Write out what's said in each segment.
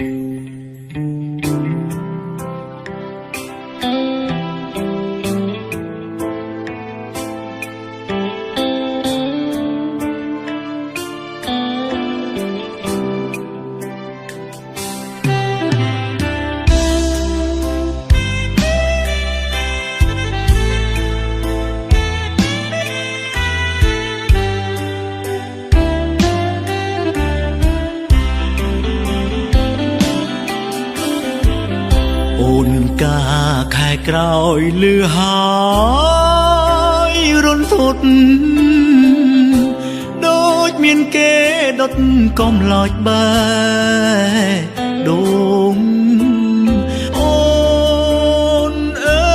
អូនកាខែក្រោយលឺហើយរន្ធត់ដូចមានគេដុតកំឡោចបែដូងអូនអើ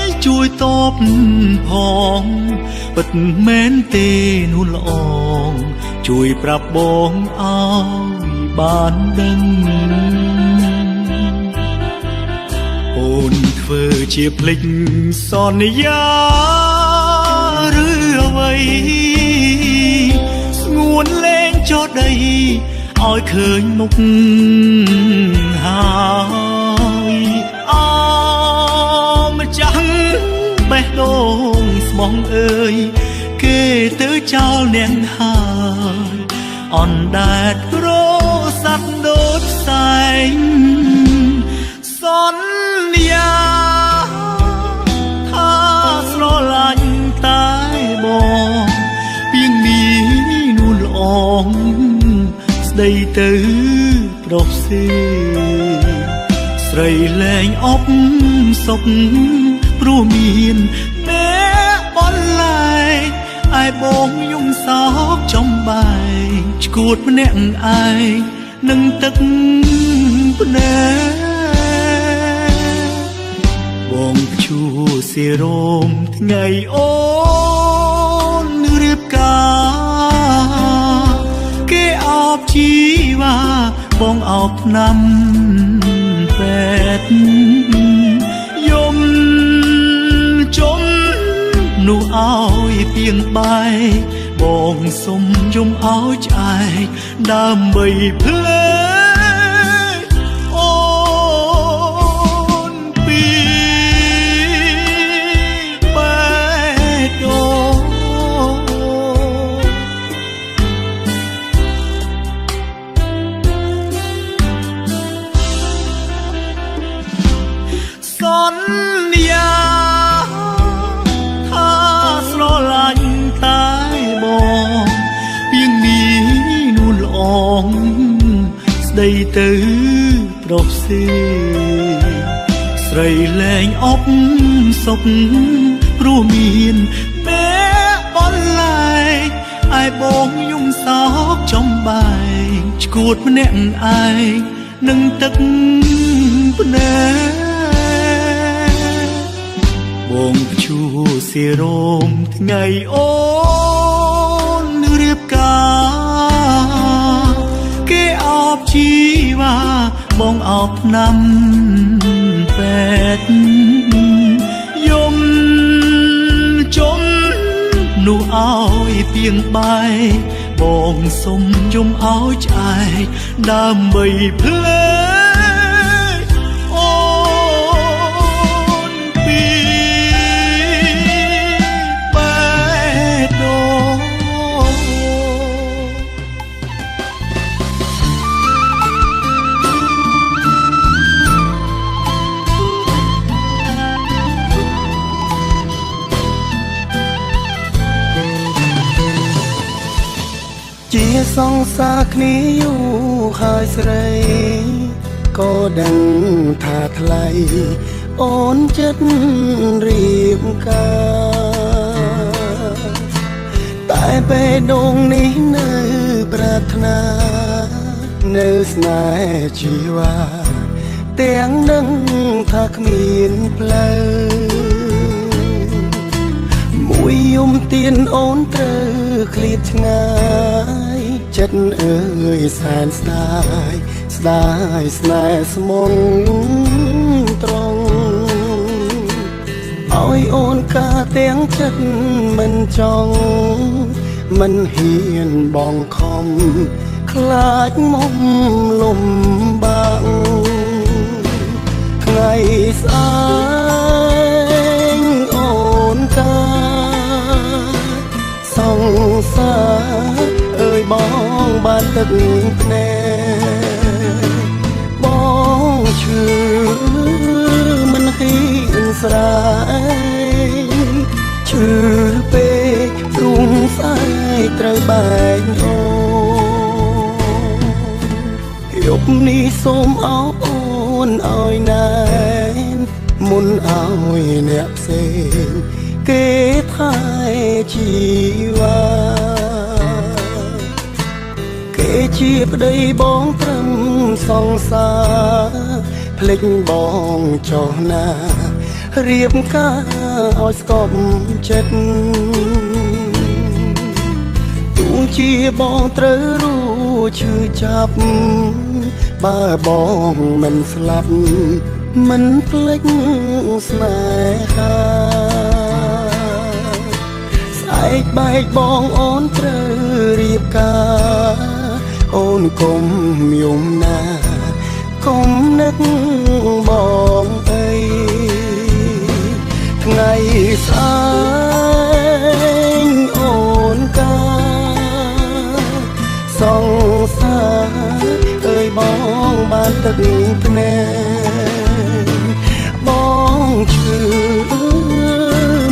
យជួយតបផងពិតមែនទេនួនល្អងជួយប្រាប់បងឲ្យបានដឹងអូនធ្វើជាភ្លេចសន្យាឬអ្វីស្ងួនលែងចុះដីឲ្យឃើញមុខហើយអម្ចាស់បេះដូងស្មងអើយគេទៅចោលនាងហើយអណ្ដែតរស័ព្ទដូចផ្សែងសន្យាថាស្រឡាញ់តែបងពីងនេះនួនល្អងស្ដីទៅប្រុសផ្សេងស្រីលែងអបសុខព្រោះមានអ្នកបនលែងឯបងយំសោកចំបែកឈួតម្នាក់ឯងនឹងទឹកភ្នែកបងជួសេរោមថ្ងៃអូនរៀបការគេអបជីវ៉ាបងអបឆ្នាំពេទ្យយំជុំនោះឲ្យពីងបែកបងសុំយំឲ្យឆ្អែកដើម្បីភ្លេចអូនពីបែកដូងសន្យាថាស្រឡាញ់តែបងពីងនេះនួនល្អងស្ដីទៅប្រុសផ្សេងស្រីលែងអបសុខព្រោះមានអ្នកបនលែងឯបងយំសោកចំបែកឈួតម្នាក់ឯងនឹងទឹកភ្នែកបងជួសេរោមថ្ងៃអូនរៀបការគេអបជីវ៉ាបងអបឆ្នាំពេទ្យយំជុំនោះឲ្យពីងបែកបងសុំយំឲ្យឆ្អែកដើម្បីភ្លេចអូនពីបែកដូងជាសង្សារគ្នាយូរហើយស្រីក៏ដឹងថាថ្លៃអូនចិត្តរៀបការតែបេះដូងនេះនៅប្រាថ្នានៅស្នេហ៍ជីវ៉ាទាំងដឹងថាគ្មានផ្លូវមួយយំទៀនអូនត្រូវឃ្លាតឆ្ងាយចិត្តអើយសែនស្ដាយស្ដាយស្នេហ៍ស្មុនត្រង់ឲ្យអូនកាទាំងចិត្តមិនចង់មិនហ៊ានបងខំខ្លាចមុំលំបាក ងថ្ងៃស្អែកអូនកាសង្សារអើយបងបានទឹកភ្នែកបងឈឺមិនហ៊ានស្រែកឈឺពេករួងស្អែកត្រូវបែកអូយប់នេះសូមអោបអូនឲ្យណែនមុនឲ្យអ្នកផ្សេងគេថែជីវ៉ាគេជាប្តីបងត្រឹមសង្សារភ្លេចបងចុះណារៀបការឲ្យស្គប់ចិត្តទោះជាបងត្រូវរួឈឺចាប់បើបងមិនស្លាប់មិនភ្លេចស្នេហាស្អែកបែកបងអូនត្រូវរៀបការអូនកុំយំណាកុំនឹកបងអីថ្ងៃស្អែកអូនកាសង្សារអើយបងបានទឹកភ្នែកបងឈឺ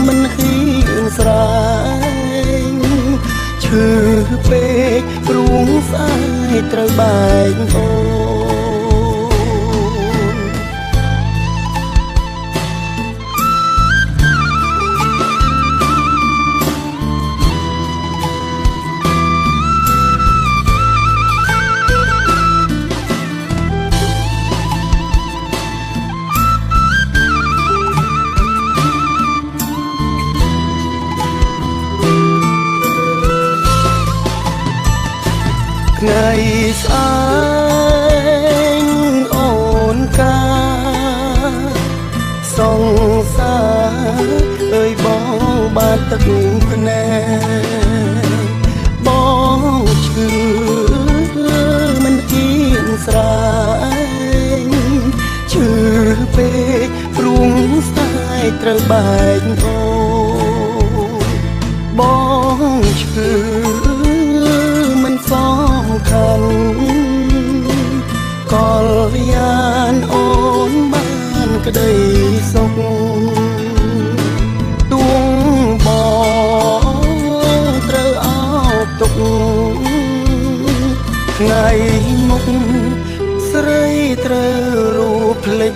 មិនហ៊ានស្រែកឈឺពេករួងស្អែកត្រូវបែកអូថ្ងៃស្អែកអូនកាសង្សារអើយបងបានទឹកភ្នែកបងឈឺមិនហ៊ានស្រែកឈឺពេករួងស្អែកត្រូវបែកអូបងឈឺសំខាន់កលយានអូនបានក្តីសុខទួងបងត្រូវអោបទុកថ្ងៃមុខស្រីត្រូវរូបភ្លេច